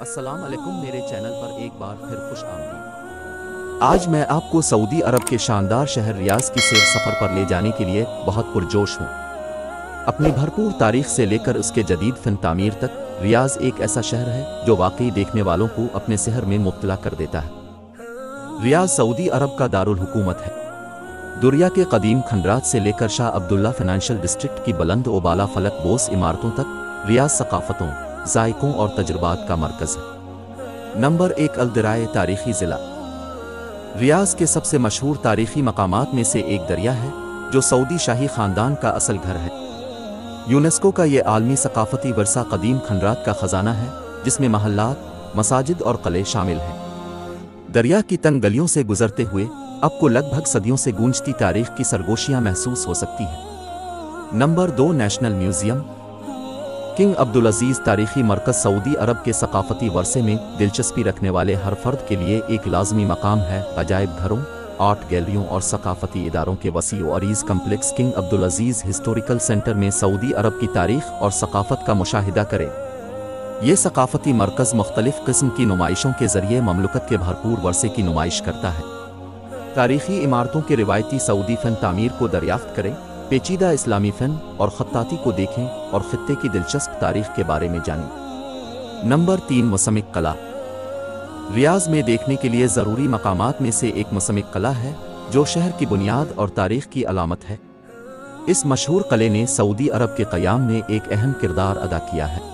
السلام علیکم میرے چینل پر ایک بار پھر خوش آمدید۔ آج میں آپ کو سعودی عرب کے شاندار شہر ریاض کی سیر سفر پر لے جانے کے لیے بہت پرجوش ہوں۔ اپنی بھرپور تاریخ سے لے کر اس کے جدید فن تعمیر تک، ریاض ایک ایسا شہر ہے جو واقعی دیکھنے والوں کو اپنے سحر میں مبتلا کر دیتا ہے۔ ریاض سعودی عرب کا دارالحکومت ہے۔ دریا کے قدیم کھنڈرات سے لے کر شاہ عبداللہ فائنانشل ڈسٹرکٹ کی بلند و بالا فلک بوس عمارتوں تک، ریاض ثقافتوں، ذائقوں اور تجربات کا مرکز ہے۔ نمبر 1، الدرائے تاریخی ضلع۔ ریاض کے سب سے مشہور تاریخی مقامات میں سے ایک دریا ہے، جو سعودی شاہی خاندان کا اصل گھر ہے۔ یونیسکو کا یہ عالمی ثقافتی ورثہ قدیم کھنڈرات کا خزانہ ہے، جس میں محلات، مساجد اور قلعے شامل ہیں۔ دریا کی تنگ گلیوں سے گزرتے ہوئے آپ کو لگ بھگ صدیوں سے گونجتی تاریخ کی سرگوشیاں محسوس ہو سکتی ہیں۔ Number 2، national museum. King Abdulaziz تاریخی مرکز سعودی عرب کے ثقافتی ورثے میں دلچسپی رکھنے والے ہر فرد کے لیے ایک لازمی مقام ہے۔ عجائب گھروں، آرٹ گیلریوں اور ثقافتی اداروں کے وسیع و عریض complex King Abdulaziz historical centre میں سعودی عرب کی تاریخ اور ثقافت کا مشاہدہ کریں۔ یہ ثقافتی مرکز مختلف قسم کی نمائشوں کے ذریعے مملکت کے بھرپور ورثے کی نمائش کرتا ہے۔ تاریخی عمارتوں کے روایتی سعودی فن تعمیر کو دریافت کریں، پیچیدہ اسلامی فن اور خطاطی کو دیکھیں اور خطے کی دلچسپ تاریخ کے بارے میں جانیں۔ نمبر 3، مسمک قلعہ۔ ریاض میں دیکھنے کے لیے ضروری مقامات میں سے ایک مسمک قلعہ ہے، جو شہر کی بنیاد اور تاریخ کی علامت ہے۔ اس مشہور قلعے نے سعودی عرب کے قیام میں ایک اہم کردار ادا کیا ہے۔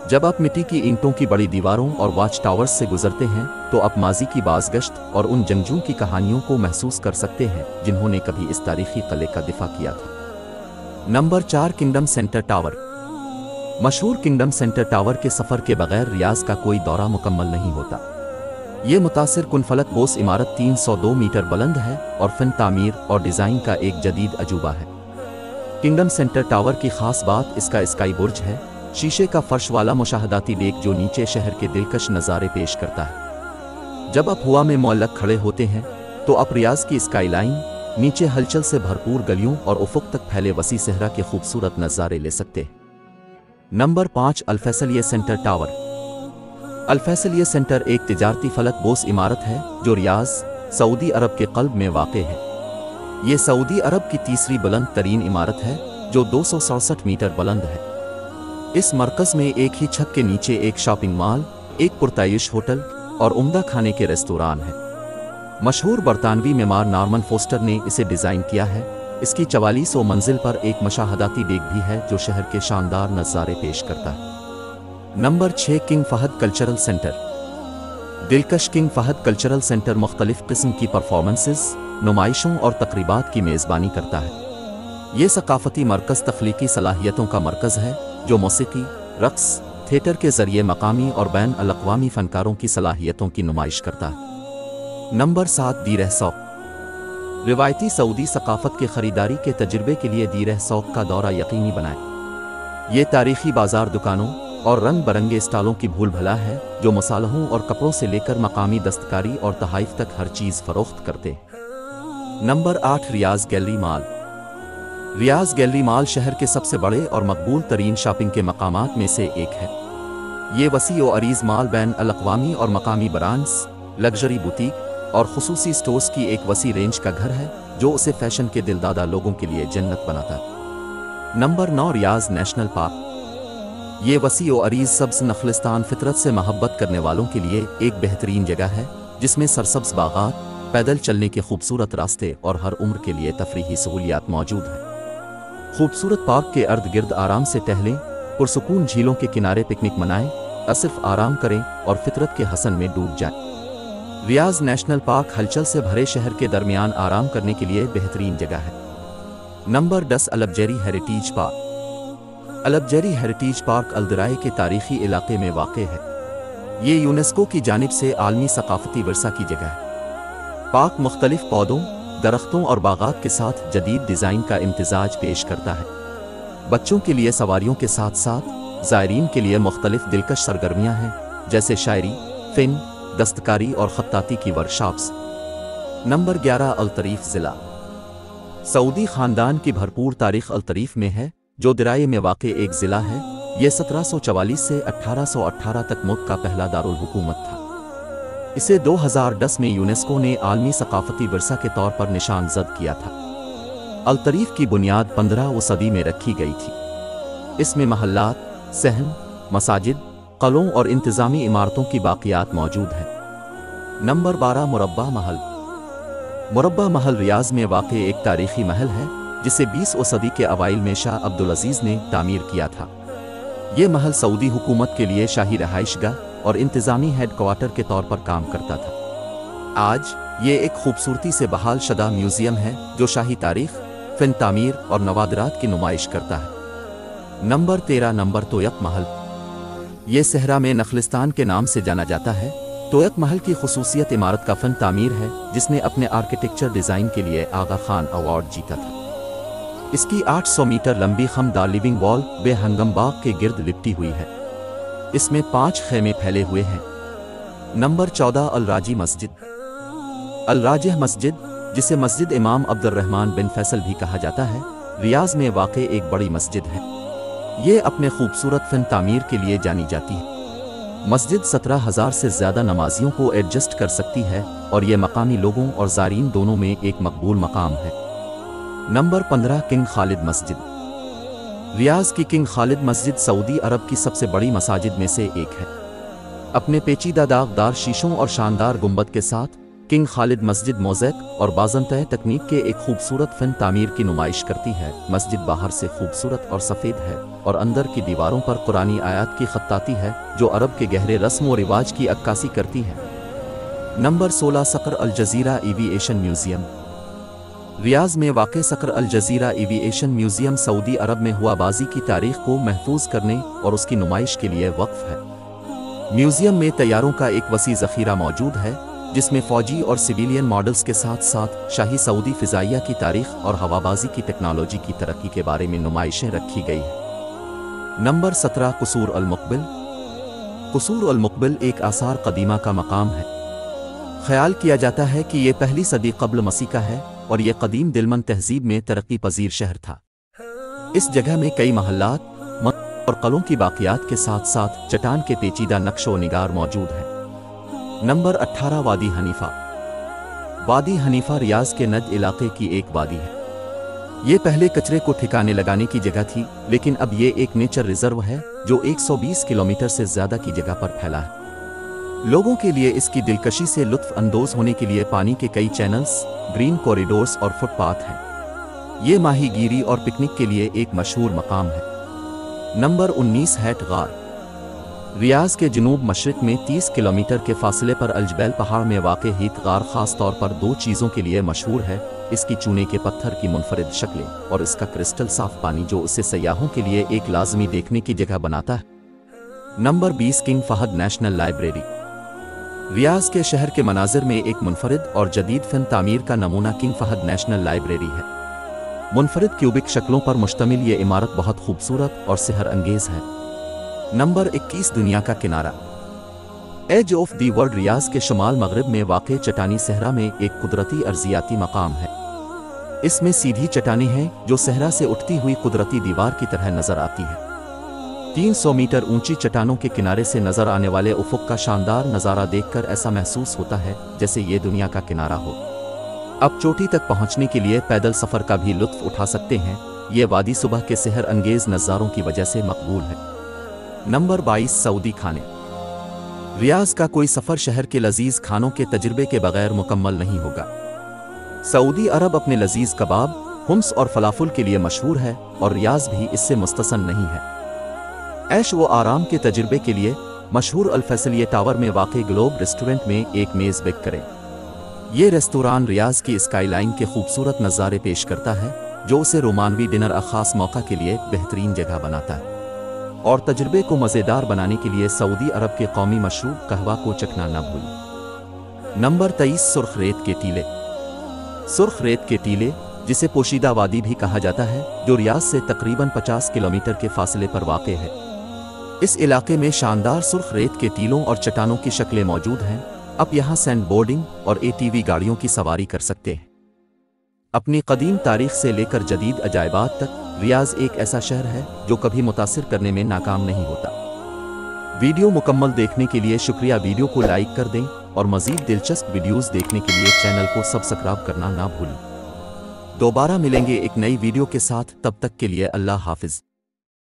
جب آپ مٹی کی اینٹوں کی بڑی دیواروں اور واچ ٹاورز سے گزرتے ہیں تو آپ ماضی کی بازگشت اور ان جنگجوؤں کی کہانیوں کو محسوس کر سکتے ہیں جنہوں نے کبھی اس تاریخی قلعے کا دفاع کیا تھا۔ Number 4، kingdom centre tower. مشہور کنگڈم سینٹر ٹاور کے سفر کے بغیر ریاض کا کوئی دورہ مکمل نہیں ہوتا۔ یہ متاثر کن فلک بوس عمارت 302 میٹر بلند ہے اور فن تعمیر اور ڈیزائن کا ایک جدید عجوبہ ہے۔ کنگڈم سینٹر ٹاور کی خاص بات اس کا اسکائی برج ہے، شیشے کا فرش والا مشاہداتی ڈیک جو نیچے شہر کے دلکش نظارے پیش کرتا ہے۔ جب آپ ہوا میں معلق کھڑے ہوتے ہیں تو آپ ریاض کی اسکائی لائن، نیچے ہلچل سے بھرپور گلیوں اور افق تک پھیلے وسیع صحرا کے خوبصورت نظارے لے سکتے ہیں۔ Number 5، Al Faisaliah centre tower. Al Faisaliah centre ایک تجارتی فلک بوس عمارت ہے جو ریاض، سعودی عرب کے قلب میں واقع ہے۔ یہ سعودی عرب کی تیسری بلند ترین عمارت ہے جو 267 میٹر بلند ہے۔ اس مرکز میں ایک ہی چھت کے نیچے ایک شاپنگ مال، ایک پرتعیش ہوٹل اور عمدہ کھانے کے ریستوران ہیں۔ مشہور برطانوی معمار نارمن فوسٹر نے اسے ڈیزائن کیا ہے۔ اس کی 4400 منزل پر ایک مشاہداتی ڈیک بھی ہے جو شہر کے شاندار نظارے پیش کرتا ہے۔ Number 6، King Fahd Cultural Centre. دلکش کنگ فہد کلچرل سینٹر مختلف قسم کی پرفارمنسز، نمائشوں اور تقریبات کی میزبانی کرتا ہے۔ یہ ثقافتی مرکز تخلیقی صلاحیتوں کا مرکز ہے جو موسیقی، رقص، تھیٹر کے ذریعے مقامی اور بین الاقوامی فنکاروں کی صلاحیتوں کی نمائش کرتا ہے۔ نمبر 7، دیرہ سوق۔ روایتی سعودی ثقافت کے خریداری کے تجربے کے لیے دیرہ سوق کا دورہ یقینی بنائیں۔ یہ تاریخی بازار دکانوں اور رنگ برنگے اسٹالوں کی بھول بھلا ہے جو مصالحوں اور کپڑوں سے لے کر مقامی دستکاری اور تحائف تک ہر چیز فروخت کرتے ہیں۔ نمبر 8، ریاض گیلری مال۔ ریاض گیلری مال شہر کے سب سے بڑے اور مقبول ترین شاپنگ کے مقامات میں سے ایک ہے۔ یہ وسیع و عریض مال بین الاقوامی اور مقامی برانڈز، لگژری بوتیک اور خصوصی سٹورز کی ایک وسیع رینج کا گھر ہے جو اسے فیشن کے دلدادہ لوگوں کے لیے جنت بناتا ہے۔ نمبر 9، ریاض نیشنل پارک۔ یہ وسیع و عریض سبز نخلستان فطرت سے محبت کرنے والوں کے لیے ایک بہترین جگہ ہے جس میں سرسبز باغات، پیدل چلنے کے خوبصورت راستے اور ہر عمر کے لیے تفریحی سہولیات موجود ہیں۔ خوبصورت پارک کے ارد گرد آرام سے ٹہلیں، پرسکون جھیلوں کے کنارے پکنک منائیں، صرف آرام کریں اور فطرت کے حسن میں ڈوب جائیں۔ ریاض نیشنل پارک ہلچل سے بھرے شہر کے درمیان آرام کرنے کے لیے بہترین جگہ ہے۔ Number 10، Al Bujairi heritage park. Al Bujairi heritage park الدرائے کے تاریخی علاقے میں واقع ہے۔ یہ یونیسکو کی جانب سے عالمی ثقافتی ورثہ کی جگہ ہے۔ پارک مختلف پودوں، درختوں اور باغات کے ساتھ جدید ڈیزائن کا امتزاج پیش کرتا ہے۔ بچوں کے لیے سواریوں کے ساتھ ساتھ زائرین کے لیے مختلف دلکش سرگرمیاں ہیں جیسے شاعری، فن، دستکاری اور خطاطی کی ورکشاپس۔ نمبر 11، الطریف ضلع۔ سعودی خاندان کی بھرپور تاریخ الطریف میں ہے جو درائے میں واقع ایک ضلع ہے ये 1744 से 1818 तक मुल्क का पहला दारुल हुकूमत था। इसे 2010 में यूनेस्को ने आलमी सकाफती विरसा के तौर पर निशानजद किया था। अल तरीफ की बुनियाद 15वीं सदी में रखी गई थी। इसमें महल्लात, सहन, मसाजिद, कलों और इंतज़ामी इमारतों की बाक़ियात मौजूद हैं। नंबर 12 मुरब्बा महल। मुरब्बा महल रियाज में वाक़े एक तारीख़ी महल है जिसे 20वीं सदी के अवाइल में शाह अब्दुल अज़ीज़ ने तामीर किया था। ये महल सऊदी हुकूमत के लिए शाही रहाइशगाह और इंतज़ामी हेडक्वार्टर के तौर पर काम करता था। आज ये एक खूबसूरती से बहाल शदा म्यूज़ियम है जो शाही तारीख़, फ़न तामीर और नवादरात की नुमाइश करता है। नंबर 13 तोयक महल। ये सहरा में नखलिस्तान के नाम से जाना जाता है। तोयक महल की खुसूसियत इमारत का फ़न तामीर है जिसने अपने आर्किटेक्चर डिज़ाइन के लिए आगा खान अवार्ड जीता था। इसकी 800 मीटर लंबी खमदार लिविंग वॉल बेहंगम बाग के गिर्द लिपटी हुई है। इसमें 5 खेमे फैले हुए हैं। नंबर 14 अल राजी मस्जिद। अल राजिह मस्जिद, जिसे मस्जिद इमाम अब्दुर्रहमान बिन फैसल भी कहा जाता है, रियाज में वाक़े एक बड़ी मस्जिद है। ये अपने खूबसूरत फ़न तामीर के लिए जानी जाती है। मस्जिद 17,000 से ज़्यादा नमाजियों को एडजस्ट कर सकती है और ये मकामी लोगों और ज़ारीन दोनों में एक मकबूल मकाम है। नंबर 15 किंग खालिद मस्जिद। रियाज की किंग खालिद मस्जिद सऊदी अरब की सबसे बड़ी मसाजिद में से एक है। अपने पेचीदा दागदार शीशों और शानदार गुंबद के साथ किंग खालिद मस्जिद मोज़ेक और बाज़ंतह तकनीक के एक खूबसूरत फ़न तामीर की नुमाइश करती है। मस्जिद बाहर से खूबसूरत और सफ़ेद है और अंदर की दीवारों पर कुरानी आयात की खत्ताती है जो अरब के गहरे रस्म व रिवाज की अक्कासी करती है। Number 16 Saqr Al Jazeera aviation museum. Riyadh में वाक़े Saqr Al Jazeera aviation museum Saudi Arab में हुआबाजी की तारीख़ को महफूज करने और उसकी नुमाइश के लिए वक़्फ़ है। म्यूज़ियम में तैयारों का एक वसी ज़ख़ीरा मौजूद है जिसमें फ़ौजी और सिविलियन मॉडल्स के साथ साथ शाही सऊदी फ़िज़ाइया की तारीख़ और हवाबाजी की टेक्नोलॉजी की तरक्की के बारे में नुमाइशें रखी गई हैं। नंबर 17 कुसूर अल मुक़बिल। कुसूर अल मुक़बिल एक आसार क़दीमा का मकाम है। ख्याल किया जाता है कि ये पहली सदी क़ब्ल मसीह का है और ये कदीम दिलमन तहज़ीब में तरक्की पजीर शहर था। इस जगह में कई महल्लात और कलों की बाक़ियात के साथ साथ चट्टान के पेचीदा नक्शो निगार मौजूद हैं। नंबर 18 वादी हनीफा। वादी हनीफा रियाज के नज इलाके की एक वादी है। ये पहले कचरे को ठिकाने लगाने की जगह थी, लेकिन अब ये एक नेचर रिजर्व है जो 120 किलोमीटर से ज़्यादा की जगह पर फैला है। लोगों के लिए इसकी दिलकशी से लुत्फ़ अंदोज़ होने के लिए पानी के कई चैनल्स, ग्रीन कॉरिडोर्स और फुटपाथ हैं। ये माहीगीरी और पिकनिक के लिए एक मशहूर मकाम है। नंबर 19 हैट गार। रियाज के जनूब मशरिक में 30 किलोमीटर के फासले पर अल्जबैल पहाड़ में वाक़े हीत गार ख़ास तौर पर 2 चीज़ों के लिए मशहूर है। इसकी चूने के पत्थर की मुनफरिद शक्लें और इसका क्रिस्टल साफ पानी जो उसे सयाहों के लिए एक लाजमी देखने की जगह बनाता है। Number 20 King Fahd national library. Riyadh के शहर के मनाजिर में एक मुनफरिद और जदीद फ़न तामीर का नमूना किंग फहद नेशनल लाइब्रेरी है। मुनफरिद क्यूबिक शक्लों पर मुश्तमिल ये इमारत बहुत खूबसूरत और सेहर अंगेज़ है। नंबर 21 दुनिया का किनारा। एज ऑफ दी वर्ल्ड रियाज के शुमाल मगरिब में वाक़े चट्टानी सहरा में एक कुदरती अर्जियाती मकाम है। इसमें सीधी चट्टानें हैं जो सहरा से उठती हुई कुदरती दीवार की तरह नजर आती है। 300 मीटर ऊंची चट्टानों के किनारे से नजर आने वाले उफ़ुक़ का शानदार नज़ारा देखकर ऐसा महसूस होता है जैसे ये दुनिया का किनारा हो। अब चोटी तक पहुंचने के लिए पैदल सफ़र का भी लुत्फ़ उठा सकते हैं। ये वादी सुबह के सेहर अंगेज़ नज़ारों की वजह से मकबूल है। नंबर 22 सऊदी खाने। रियाज का कोई सफ़र शहर के लजीज खानों के तजुर्बे के बगैर मुकम्मल नहीं होगा। सऊदी अरब अपने लजीज कबाब, हुम्स और फलाफुल के लिए मशहूर है और रियाज भी इससे मुस्तसन नहीं है। ऐश व आराम के तजुर्बे के लिए मशहूर अल फैसलिया टावर में वाक़े ग्लोब रेस्टोरेंट में एक मेज़ बुक करें। ये रेस्तोरान रियाज की स्काईलाइन के खूबसूरत नज़ारे पेश करता है जो उसे रोमानवी डिनर ख़ास मौका के लिए बेहतरीन जगह बनाता है। और तजुर्बे को मज़ेदार बनाने के लिए सऊदी अरब के कौमी मशरूब कहवा को चखना न भूलें। नंबर 23 सुर्ख रेत के टीले। सुर्ख रेत के टीले, जिसे पोशीदा वादी भी कहा जाता है, जो रियाज से तकरीबन 50 किलोमीटर के फासले पर वाक़े है। इस इलाके में शानदार सुर्ख रेत के टीलों और चट्टानों की शक्लें मौजूद हैं। आप यहाँ सैंड बोर्डिंग और ATV गाड़ियों की सवारी कर सकते हैं। अपनी कदीम तारीख से लेकर जदीद अजायबात तक रियाज एक ऐसा शहर है जो कभी मुतासिर करने में नाकाम नहीं होता। वीडियो मुकम्मल देखने के लिए शुक्रिया। वीडियो को लाइक कर दें और मज़ीद दिलचस्प वीडियोस देखने के लिए चैनल को सब्सक्राइब करना ना भूलें। दोबारा मिलेंगे एक नई वीडियो के साथ, तब तक के लिए अल्लाह हाफिज़।